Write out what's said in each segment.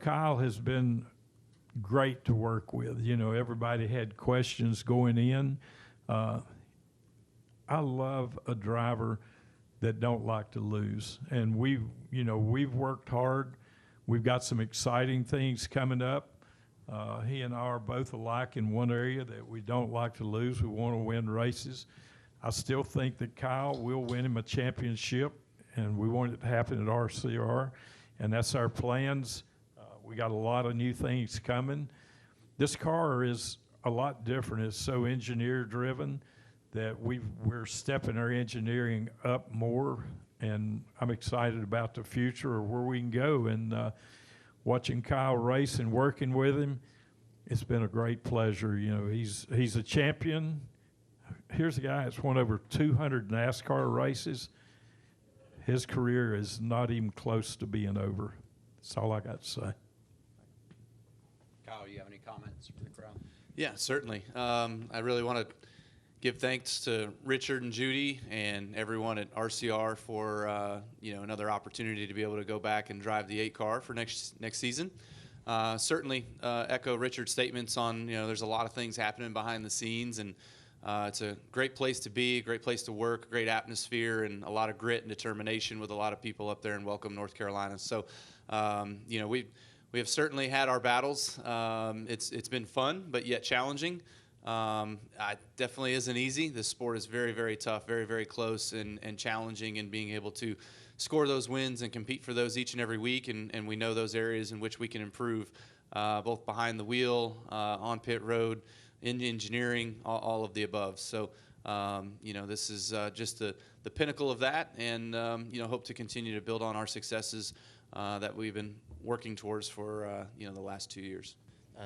Kyle has been great to work with. You know, everybody had questions going in. I love a driver that don't like to lose. And we've worked hard. We've got some exciting things coming up. He and I are both alike in one area, that we don't like to lose. We want to win races. I still think that Kyle will win him a championship, and we want it to happen at RCR, and that's our plans. We got a lot of new things coming. This car is a lot different. It's so engineer-driven that we're stepping our engineering up more, and I'm excited about the future of where we can go. And watching Kyle race and working with him, it's been a great pleasure. You know, he's a champion. Here's a guy that's won over 200 NASCAR races. His career is not even close to being over. That's all I got to say. Kyle, do you have any comments for the crowd? Yeah, certainly. I really want to give thanks to Richard and Judy and everyone at RCR for another opportunity to be able to go back and drive the 8 car for next season. Certainly echo Richard's statements on, there's a lot of things happening behind the scenes, and it's a great place to be, a great place to work, great atmosphere, and a lot of grit and determination with a lot of people up there in Welcome, North Carolina. So, we have certainly had our battles. It's been fun, but yet challenging. It definitely isn't easy. This sport is very, very tough, very, very close and challenging, and being able to score those wins and compete for those each and every week. And we know those areas in which we can improve, both behind the wheel, on pit road, in engineering, all of the above. So, this is just the pinnacle of that, and, hope to continue to build on our successes that we've been working towards for, the last 2 years.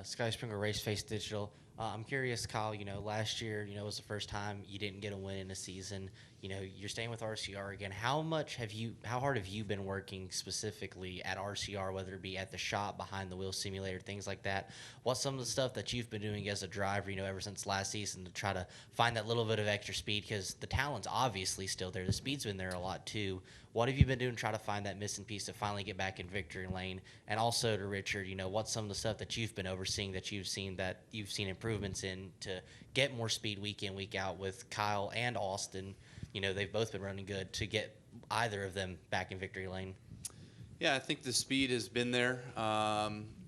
Sky Springer Race Face Digital. I'm curious, Kyle, last year, was the first time you didn't get a win in a season. You're staying with RCR again. How hard have you been working specifically at RCR, whether it be at the shop, behind the wheel simulator, things like that? What's some of the stuff that you've been doing as a driver, ever since last season, to try to find that little bit of extra speed? Because the talent's obviously still there. The speed's been there a lot too. What have you been doing to try to find that missing piece to finally get back in victory lane? And also to Richard, what's some of the stuff that you've been overseeing that you've seen improvements in to get more speed week in, week out with Kyle and Austin? They've both been running good, to get either of them back in victory lane. Yeah, I think the speed has been there.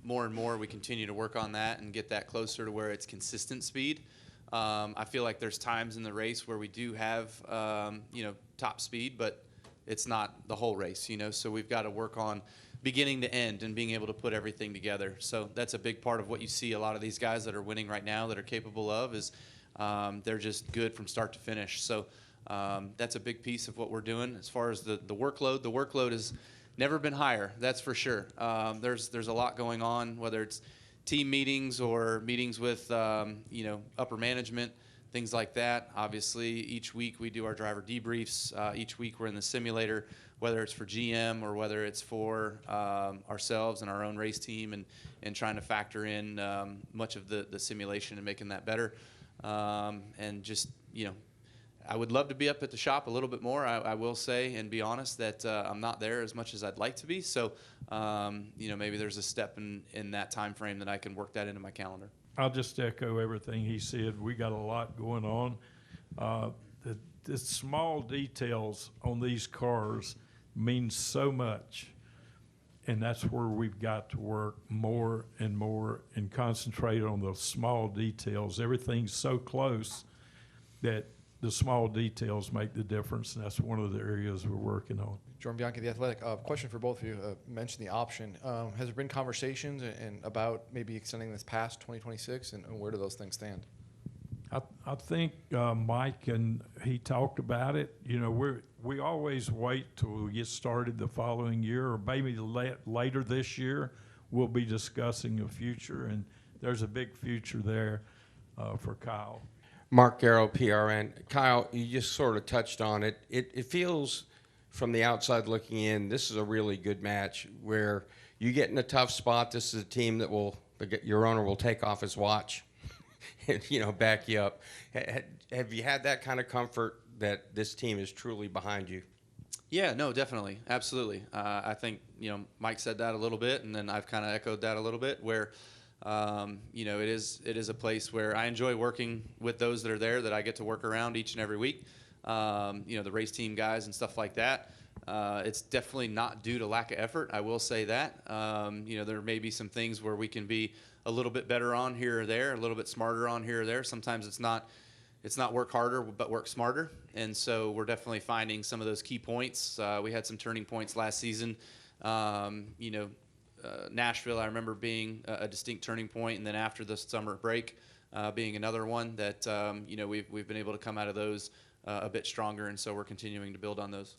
More and more we continue to work on that and get that closer to where it's consistent speed. I feel like there's times in the race where we do have, top speed, but it's not the whole race, so we've got to work on beginning to end and being able to put everything together. So that's a big part of what you see a lot of these guys that are winning right now that are capable of, is they're just good from start to finish. So that's a big piece of what we're doing. As far as the workload has never been higher, that's for sure. There's a lot going on, whether it's team meetings or meetings with upper management, things like that. Obviously, each week we do our driver debriefs. Each week we're in the simulator, whether it's for GM or whether it's for ourselves and our own race team, and trying to factor in much of the simulation and making that better. And just, I would love to be up at the shop a little bit more. I will say and be honest that I'm not there as much as I'd like to be. So, maybe there's a step in that time frame that I can work that into my calendar. I'll just echo everything he said. We got a lot going on. The small details on these cars mean so much, and that's where we've got to work more and more and concentrate on the small details. Everything's so close that the small details make the difference, and that's one of the areas we're working on. Jordan Bianchi, The Athletic. Question for both of you. Mentioned the option. Has there been conversations and about maybe extending this past 2026, and where do those things stand? I think Mike and he talked about it. We always wait till we get started the following year, or maybe later this year. We'll be discussing the future, and there's a big future there for Kyle. Mark Garrow, PRN. Kyle, you just sort of touched on it. It feels, from the outside looking in, this is a really good match where you get in a tough spot. This is a team that your owner will take off his watch and, back you up. Have you had that kind of comfort that this team is truly behind you? Yeah, no, definitely, absolutely. I think Mike said that a little bit, and then I've kind of echoed that a little bit. Where it is a place where I enjoy working with those that are there that I get to work around each and every week. The race team guys and stuff like that. It's definitely not due to lack of effort. I will say that. There may be some things where we can be a little bit better on here or there, a little bit smarter on here or there. Sometimes it's not work harder, but work smarter. And so we're definitely finding some of those key points. We had some turning points last season. Nashville, I remember being a distinct turning point, and then after the summer break, being another one that we've been able to come out of those a bit stronger, and so we're continuing to build on those.